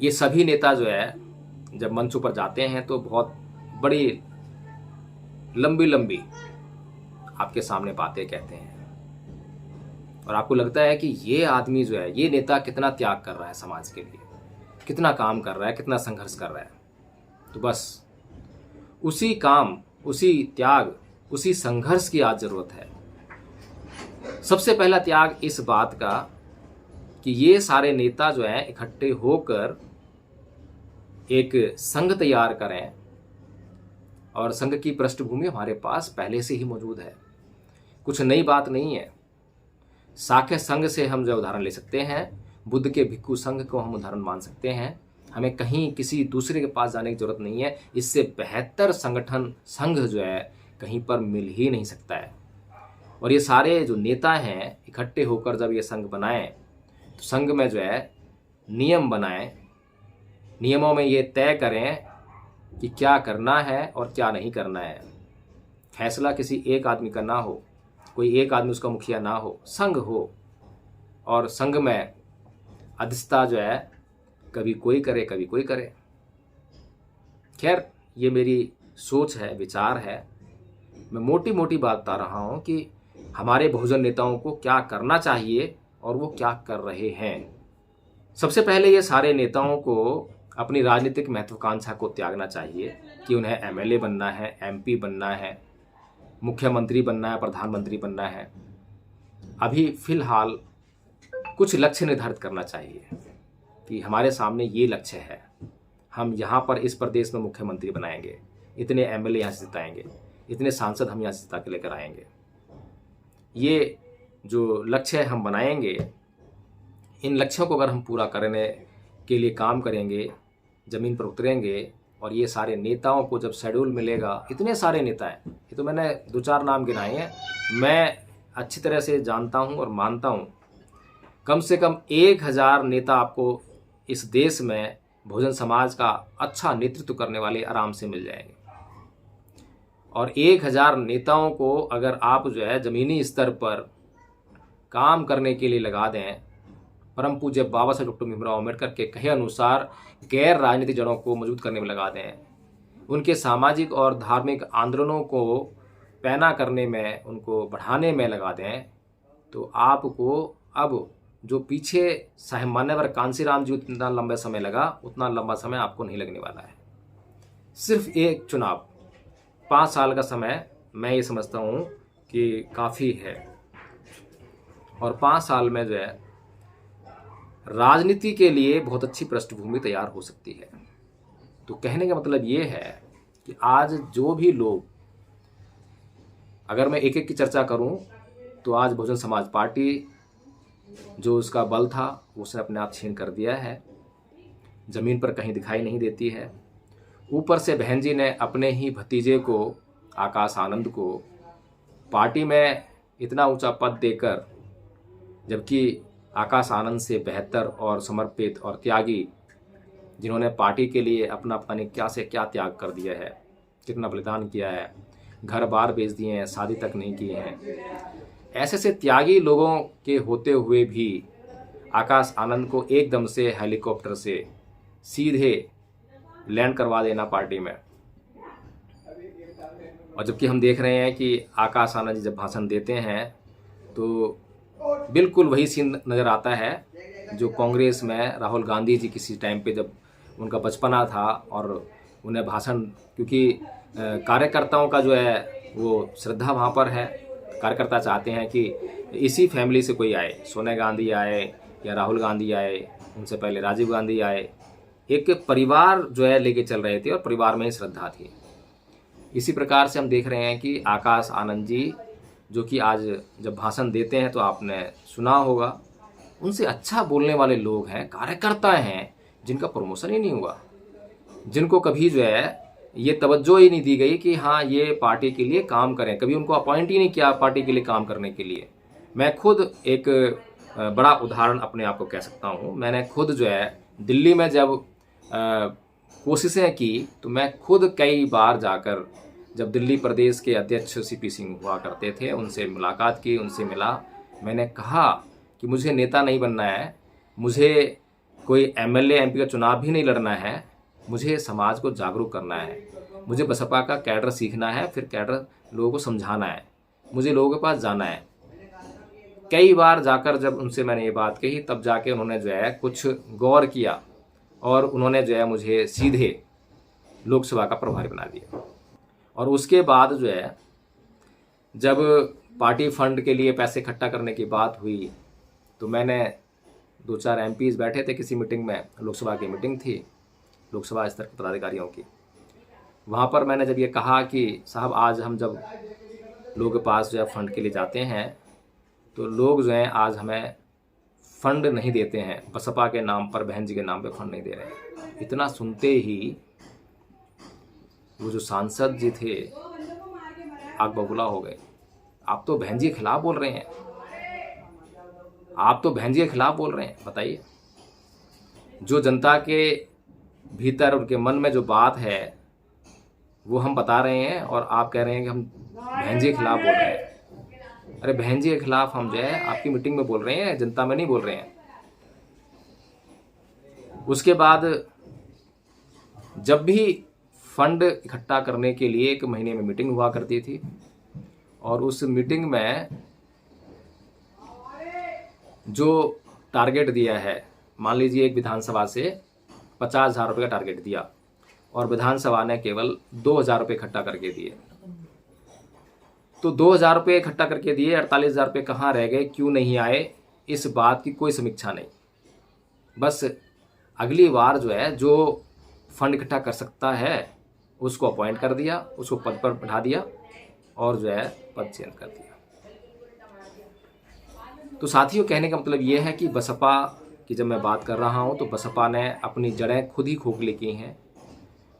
Speaker 1: ये सभी नेता जो है जब मंचों पर जाते हैं तो बहुत बड़ी लंबी आपके सामने बातें कहते हैं और आपको लगता है कि ये आदमी जो है, ये नेता कितना त्याग कर रहा है समाज के लिए, कितना काम कर रहा है, कितना संघर्ष कर रहा है। तो बस उसी काम, उसी त्याग उसी संघर्ष की आज ज़रूरत है। सबसे पहला त्याग इस बात का कि ये सारे नेता जो हैं इकट्ठे होकर एक संघ तैयार करें, और संघ की पृष्ठभूमि हमारे पास पहले से ही मौजूद है, कुछ नई बात नहीं है। साख्य संघ से हम जो उदाहरण ले सकते हैं, बुद्ध के भिक्षु संघ को हम उदाहरण मान सकते हैं। हमें कहीं किसी दूसरे के पास जाने की जरूरत नहीं है। इससे बेहतर संगठन संघ जो है कहीं पर मिल ही नहीं सकता है। और ये सारे जो नेता हैं इकट्ठे होकर जब ये संघ बनाएं तो संघ में जो है नियम बनाएं, नियमों में ये तय करें कि क्या करना है और क्या नहीं करना है। फैसला किसी एक आदमी का ना हो, कोई एक आदमी उसका मुखिया ना हो, संघ हो, और संघ में अध्यक्षता जो है कभी कोई करे कभी कोई करे। खैर, ये मेरी सोच है, विचार है। मैं मोटी मोटी बात बता रहा हूँ कि हमारे बहुजन नेताओं को क्या करना चाहिए और वो क्या कर रहे हैं। सबसे पहले ये सारे नेताओं को अपनी राजनीतिक महत्वाकांक्षा को त्यागना चाहिए कि उन्हें एमएलए बनना है, एमपी बनना है, मुख्यमंत्री बनना है, प्रधानमंत्री बनना है। अभी फिलहाल कुछ लक्ष्य निर्धारित करना चाहिए कि हमारे सामने ये लक्ष्य है, हम यहाँ पर इस प्रदेश में मुख्यमंत्री बनाएंगे, इतने एमएलए यहाँ से जिताएंगे, इतने सांसद हम यहाँ से जिता के लेकर आएंगे। ये जो लक्ष्य हम बनाएंगे, इन लक्ष्यों को अगर हम पूरा करने के लिए काम करेंगे, ज़मीन पर उतरेंगे, और ये सारे नेताओं को जब शेड्यूल मिलेगा, इतने सारे नेता हैं, ये तो मैंने 2-4 नाम गिनाए हैं, मैं अच्छी तरह से जानता हूँ और मानता हूँ कम से कम 1000 नेता आपको इस देश में बहुजन समाज का अच्छा नेतृत्व करने वाले आराम से मिल जाएंगे। और 1000 नेताओं को अगर आप जो है ज़मीनी स्तर पर काम करने के लिए लगा दें, परम पूज्य बाबा साहब डॉक्टर भीमराव अम्बेडकर के कहे अनुसार गैर राजनीतिक जड़ों को मजबूत करने में लगा दें, उनके सामाजिक और धार्मिक आंदोलनों को पैना करने में, उनको बढ़ाने में लगा दें, तो आपको अब जो पीछे साहेब मान्यवर कांसीराम जी इतना लंबा समय लगा, उतना लंबा समय आपको नहीं लगने वाला है। सिर्फ एक चुनाव, 5 साल का समय, मैं ये समझता हूँ कि काफ़ी है। और 5 साल में जो है राजनीति के लिए बहुत अच्छी पृष्ठभूमि तैयार हो सकती है। तो कहने का मतलब ये है कि आज जो भी लोग, अगर मैं एक एक की चर्चा करूं, तो आज बहुजन समाज पार्टी जो उसका बल था उसने अपने आप छीन कर दिया है, ज़मीन पर कहीं दिखाई नहीं देती है। ऊपर से बहन जी ने अपने ही भतीजे को, आकाश आनंद को, पार्टी में इतना ऊंचा पद देकर, जबकि आकाश आनंद से बेहतर और समर्पित और त्यागी, जिन्होंने पार्टी के लिए अपना पता नहीं क्या से क्या त्याग कर दिया है, कितना बलिदान किया है, घर बार बेच दिए हैं, शादी तक नहीं की हैं, ऐसे से त्यागी लोगों के होते हुए भी आकाश आनंद को एकदम से हेलीकॉप्टर से सीधे लैंड करवा देना पार्टी में। और जबकि हम देख रहे हैं कि आकाश आनंद जी जब भाषण देते हैं तो बिल्कुल वही सीन नज़र आता है जो कांग्रेस में राहुल गांधी जी किसी टाइम पे, जब उनका बचपना था और उन्हें भाषण, क्योंकि कार्यकर्ताओं का जो है वो श्रद्धा वहाँ पर है, कार्यकर्ता चाहते हैं कि इसी फैमिली से कोई आए, सोनिया गांधी आए या राहुल गांधी आए, उनसे पहले राजीव गांधी आए, एक परिवार जो है लेके चल रहे थे और परिवार में ही श्रद्धा थी। इसी प्रकार से हम देख रहे हैं कि आकाश आनंद जी जो कि आज जब भाषण देते हैं तो आपने सुना होगा, उनसे अच्छा बोलने वाले लोग हैं, कार्यकर्ता हैं, जिनका प्रमोशन ही नहीं हुआ, जिनको कभी जो है ये तवज्जो ही नहीं दी गई कि हाँ ये पार्टी के लिए काम करें, कभी उनको अपॉइंट ही नहीं किया पार्टी के लिए काम करने के लिए। मैं खुद एक बड़ा उदाहरण अपने आप को कह सकता हूँ। मैंने खुद जो है दिल्ली में जब कोशिशें की तो मैं खुद कई बार जाकर, जब दिल्ली प्रदेश के अध्यक्ष सीपी सिंह हुआ करते थे, उनसे मुलाकात की, उनसे मिला। मैंने कहा कि मुझे नेता नहीं बनना है, मुझे कोई एमएलए एमपी का चुनाव भी नहीं लड़ना है, मुझे समाज को जागरूक करना है, मुझे बसपा का कैडर सीखना है, फिर कैडर लोगों को समझाना है, मुझे लोगों के पास जाना है। कई बार जाकर जब उनसे मैंने ये बात कही तब जाके उन्होंने जो है कुछ गौर किया और उन्होंने जो है मुझे सीधे लोकसभा का प्रभारी बना दिया। और उसके बाद जो है जब पार्टी फंड के लिए पैसे इकट्ठा करने की बात हुई तो मैंने 2-4 एमपीज बैठे थे किसी मीटिंग में, लोकसभा की मीटिंग थी, लोकसभा स्तर के पदाधिकारियों की। वहाँ पर मैंने जब ये कहा कि साहब आज हम जब लोगों के पास जो है फंड के लिए जाते हैं तो लोग जो हैं आज हमें फंड नहीं देते हैं, बसपा के नाम पर, बहन जी के नाम पे फंड नहीं दे रहे हैं। इतना सुनते ही वो जो सांसद जी थे आग बबूला हो गए। आप तो बहन जी के खिलाफ बोल रहे हैं, आप तो बहन जी के खिलाफ बोल रहे हैं। बताइए, जो जनता के भीतर उनके मन में जो बात है वो हम बता रहे हैं और आप कह रहे हैं कि हम बहन जी के खिलाफ बोल रहे हैं। अरे बहन जी के खिलाफ हम जो है आपकी मीटिंग में बोल रहे हैं, जनता में नहीं बोल रहे हैं। उसके बाद जब भी फंड इकट्ठा करने के लिए 1 महीने में मीटिंग हुआ करती थी और उस मीटिंग में जो टारगेट दिया है, मान लीजिए एक विधानसभा से 50,000 रुपये का टारगेट दिया और विधानसभा ने केवल 2,000 रुपये इकट्ठा करके दिए, तो 2,000 रुपये इकट्ठा करके दिए, 48,000 रुपये कहाँ रह गए, क्यों नहीं आए, इस बात की कोई समीक्षा नहीं। बस अगली बार जो है जो फंड इकट्ठा कर सकता है उसको अपॉइंट कर दिया, उसको पद पर बैठा दिया और जो है पद चेंज कर दिया। तो साथियों, कहने का मतलब ये है कि बसपा की जब मैं बात कर रहा हूँ तो बसपा ने अपनी जड़ें खुद ही खोखली की हैं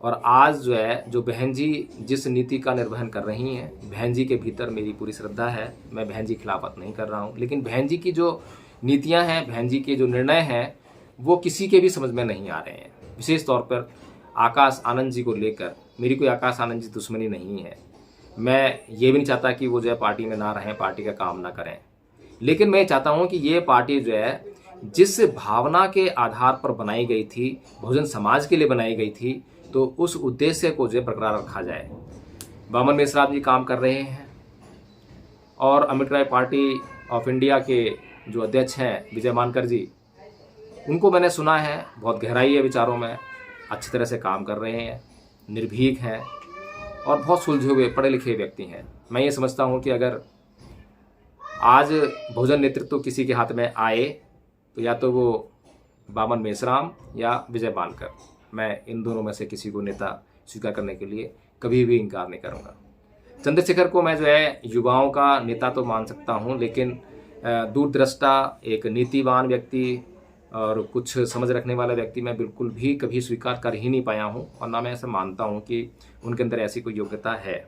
Speaker 1: और आज जो है जो बहन जी जिस नीति का निर्वहन कर रही हैं, बहन जी के भीतर मेरी पूरी श्रद्धा है, मैं बहन जी खिलाफत नहीं कर रहा हूँ, लेकिन बहन जी की जो नीतियाँ हैं, बहन जी के जो निर्णय हैं वो किसी के भी समझ में नहीं आ रहे हैं। विशेष तौर पर आकाश आनंद जी को लेकर मेरी कोई आकाश आनंद जी दुश्मनी नहीं है, मैं ये भी नहीं चाहता कि वो जो है पार्टी में ना रहें, पार्टी का काम ना करें, लेकिन मैं चाहता हूँ कि ये पार्टी जो है जिस भावना के आधार पर बनाई गई थी, बहुजन समाज के लिए बनाई गई थी, तो उस उद्देश्य को जो है बरकरार रखा जाए। बामन मेश्राम जी काम कर रहे हैं और अम्बेडकर पार्टी ऑफ इंडिया के जो अध्यक्ष हैं विजय मानकर जी, उनको मैंने सुना है, बहुत गहराई है विचारों में, अच्छी तरह से काम कर रहे हैं, निर्भीक हैं और बहुत सुलझे हुए पढ़े लिखे व्यक्ति हैं। मैं ये समझता हूँ कि अगर आज बहुजन नेतृत्व किसी के हाथ में आए तो या तो वो बामन मेश्राम या विजय मानकर, मैं इन दोनों में से किसी को नेता स्वीकार करने के लिए कभी भी इनकार नहीं करूँगा। चंद्रशेखर को मैं जो है युवाओं का नेता तो मान सकता हूँ, लेकिन दूरदृष्टा, एक नीतिवान व्यक्ति और कुछ समझ रखने वाला व्यक्ति मैं बिल्कुल भी कभी स्वीकार कर ही नहीं पाया हूँ और ना मैं ऐसा मानता हूँ कि उनके अंदर ऐसी कोई योग्यता है,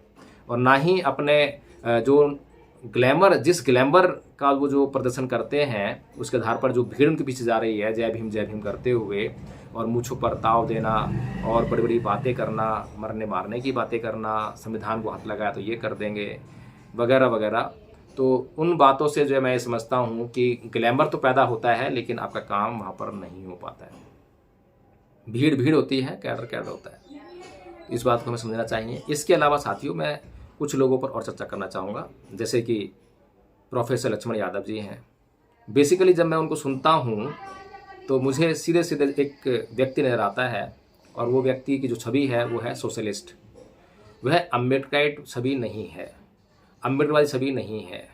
Speaker 1: और ना ही अपने जो ग्लैमर, जिस ग्लैमर का वो जो प्रदर्शन करते हैं उसके आधार पर जो भीड़ उनके पीछे जा रही है जय भीम करते हुए और मूंछों पर ताव देना और बड़ी बड़ी बातें करना, मरने मारने की बातें करना, संविधान को हाथ लगाया तो ये कर देंगे वगैरह वगैरह, तो उन बातों से जो है मैं ये समझता हूँ कि ग्लैमर तो पैदा होता है लेकिन आपका काम वहाँ पर नहीं हो पाता है। भीड़ भीड़ होती है, कैडर कैडर होता है, इस बात को हमें समझना चाहिए। इसके अलावा साथियों, मैं कुछ लोगों पर और चर्चा करना चाहूँगा, जैसे कि प्रोफेसर लक्ष्मण यादव जी हैं। बेसिकली जब मैं उनको सुनता हूँ तो मुझे सीधे सीधे एक व्यक्ति नज़र आता है और वो व्यक्ति की जो छवि है वो है सोशलिस्ट। वह अम्बेडकराइट छवि नहीं है, अम्बेडकरवादी छवि नहीं है,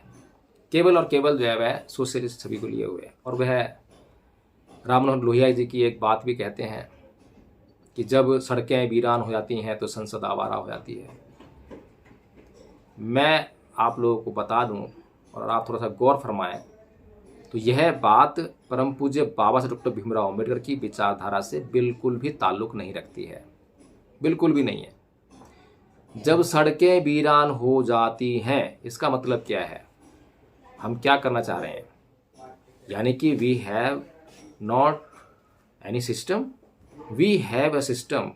Speaker 1: केवल और केवल जो है वह सोशलिस्ट छवि को लिए हुए है। और वह राम मनोहर लोहिया जी की एक बात भी कहते हैं कि जब सड़कें वीरान हो जाती हैं तो संसद आवारा हो जाती है। मैं आप लोगों को बता दूं और आप थोड़ा सा गौर फरमाएं तो यह बात परम पूज्य बाबा साहब डॉक्टर भीमराव अम्बेडकर की विचारधारा से बिल्कुल भी ताल्लुक नहीं रखती है, बिल्कुल भी नहीं है। जब सड़कें वीरान हो जाती हैं इसका मतलब क्या है, हम क्या करना चाह रहे हैं, यानी कि we have not any system, we have a system,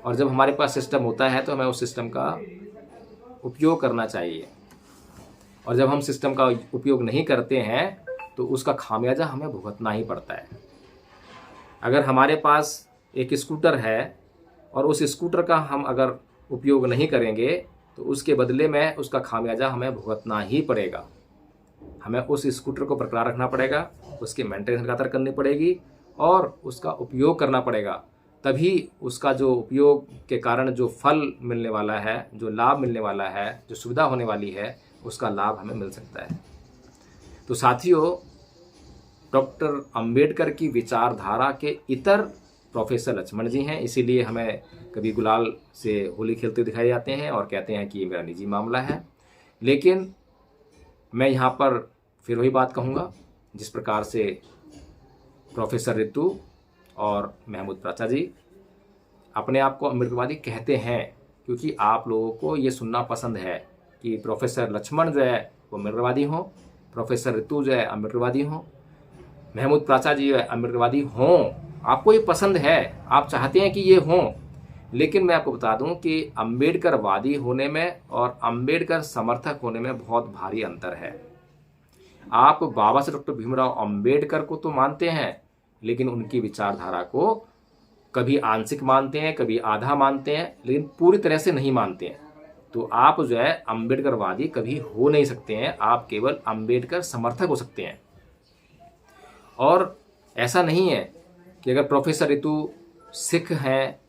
Speaker 1: और जब हमारे पास सिस्टम होता है तो हमें उस सिस्टम का उपयोग करना चाहिए, और जब हम सिस्टम का उपयोग नहीं करते हैं तो उसका खामियाजा हमें भुगतना ही पड़ता है। अगर हमारे पास एक स्कूटर है और उस स्कूटर का हम अगर उपयोग नहीं करेंगे तो उसके बदले में उसका खामियाजा हमें भुगतना ही पड़ेगा। हमें उस स्कूटर को बरकरार रखना पड़ेगा, उसकी मेंटेनेंस लगातार करनी पड़ेगी और उसका उपयोग करना पड़ेगा, तभी उसका जो उपयोग के कारण जो फल मिलने वाला है, जो लाभ मिलने वाला है, जो सुविधा होने वाली है, उसका लाभ हमें मिल सकता है। तो साथियों, डॉक्टर अंबेडकर की विचारधारा के इतर प्रोफेसर लक्ष्मण जी हैं, इसीलिए हमें कभी गुलाल से होली खेलते दिखाए जाते हैं और कहते हैं कि ये मेरा निजी मामला है। लेकिन मैं यहाँ पर फिर वही बात कहूँगा, जिस प्रकार से प्रोफेसर रितु और महमूद प्राचा जी अपने आप को अम्बेडकरवादी कहते हैं, क्योंकि आप लोगों को ये सुनना पसंद है कि प्रोफेसर लक्ष्मण जो है वो अम्बेडकरवादी हों, प्रोफेसर रितु जो है अम्बेडकरवादी हों, महमूद प्राचा जी जो है अम्बेडकरवादी हों। आपको ये पसंद है, आप चाहते हैं कि ये हों। लेकिन मैं आपको बता दूं कि अम्बेडकरवादी होने में और अम्बेडकर समर्थक होने में बहुत भारी अंतर है। आप बाबा साहब डॉक्टर भीमराव अम्बेडकर को तो मानते हैं, लेकिन उनकी विचारधारा को कभी आंशिक मानते हैं, कभी आधा मानते हैं, लेकिन पूरी तरह से नहीं मानते हैं। तो आप जो है अम्बेडकरवादी कभी हो नहीं सकते हैं, आप केवल अम्बेडकर समर्थक हो सकते हैं। और ऐसा नहीं है कि अगर प्रोफेसर रितु सिख हैं,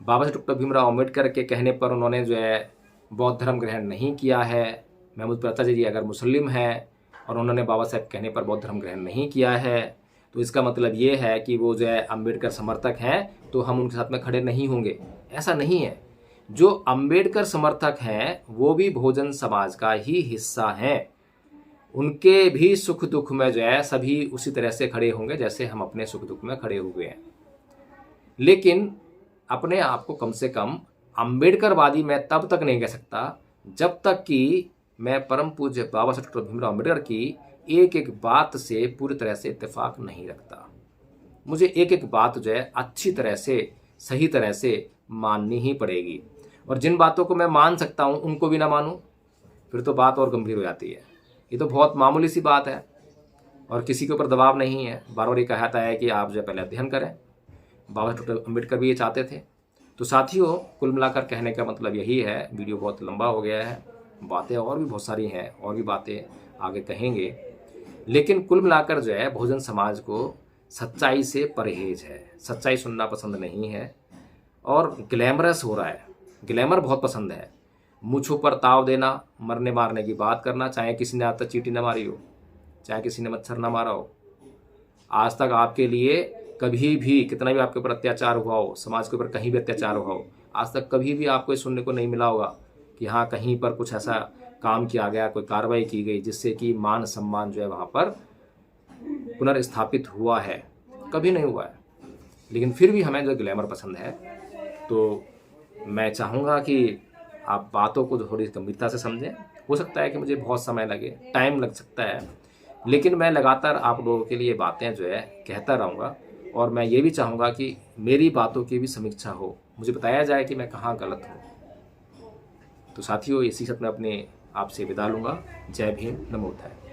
Speaker 1: बाबा साहब डॉक्टर भीमराव अम्बेडकर के कहने पर उन्होंने जो है बौद्ध धर्म ग्रहण नहीं किया है, महमूद प्राचा जी अगर मुस्लिम हैं और उन्होंने बाबा साहब कहने पर बौद्ध धर्म ग्रहण नहीं किया है, तो इसका मतलब ये है कि वो जो है अम्बेडकर समर्थक हैं, तो हम उनके साथ में खड़े नहीं होंगे। ऐसा नहीं है। जो अम्बेडकर समर्थक हैं वो भी बहुजन समाज का ही हिस्सा हैं, उनके भी सुख दुख में जो है सभी उसी तरह से खड़े होंगे जैसे हम अपने सुख दुख में खड़े हुए हैं। लेकिन अपने आप को कम से कम अम्बेडकरवादी मैं तब तक नहीं कह सकता जब तक कि मैं परम पूज्य बाबा साहब डॉक्टर भीमराव अम्बेडकर की एक एक बात से पूरी तरह से इत्तेफाक नहीं रखता। मुझे एक एक बात जो है अच्छी तरह से, सही तरह से माननी ही पड़ेगी। और जिन बातों को मैं मान सकता हूँ उनको भी ना मानूं, फिर तो बात और गंभीर हो जाती है। ये तो बहुत मामूली सी बात है और किसी के ऊपर दबाव नहीं है। बार बार ये कहा जाता है कि आप जो पहले अध्ययन करें। बाबा डॉक्टर अम्बेडकर भी ये चाहते थे। तो साथियों, कुल मिलाकर कहने का मतलब यही है, वीडियो बहुत लंबा हो गया है, बातें और भी बहुत सारी हैं, और भी बातें आगे कहेंगे, लेकिन कुल मिलाकर जो है बहुजन समाज को सच्चाई से परहेज है। सच्चाई सुनना पसंद नहीं है और ग्लैमरस हो रहा है, ग्लैमर बहुत पसंद है। मूँछों पर ताव देना, मरने मारने की बात करना, चाहे किसी ने आज तक चींटी न मारी हो, चाहे किसी ने मच्छर न मारा हो, आज तक आपके लिए कभी भी कितना भी आपके ऊपर अत्याचार हुआ हो, समाज के ऊपर कहीं भी अत्याचार हुआ हो, आज तक कभी भी आपको ये सुनने को नहीं मिला होगा कि हाँ कहीं पर कुछ ऐसा काम किया गया, कोई कार्रवाई की गई जिससे कि मान सम्मान जो है वहाँ पर पुनर्स्थापित हुआ है। कभी नहीं हुआ है। लेकिन फिर भी हमें जो ग्लैमर पसंद है, तो मैं चाहूँगा कि आप बातों को थोड़ी गंभीरता से समझें। हो सकता है कि मुझे बहुत समय लगे, टाइम लग सकता है, लेकिन मैं लगातार आप लोगों के लिए बातें जो है कहता रहूँगा। और मैं ये भी चाहूँगा कि मेरी बातों की भी समीक्षा हो, मुझे बताया जाए कि मैं कहाँ गलत हूँ। तो साथियों, इसी के साथ मैं अपने आपसे विदा लूँगा। जय भीम, नमो बुद्धाय।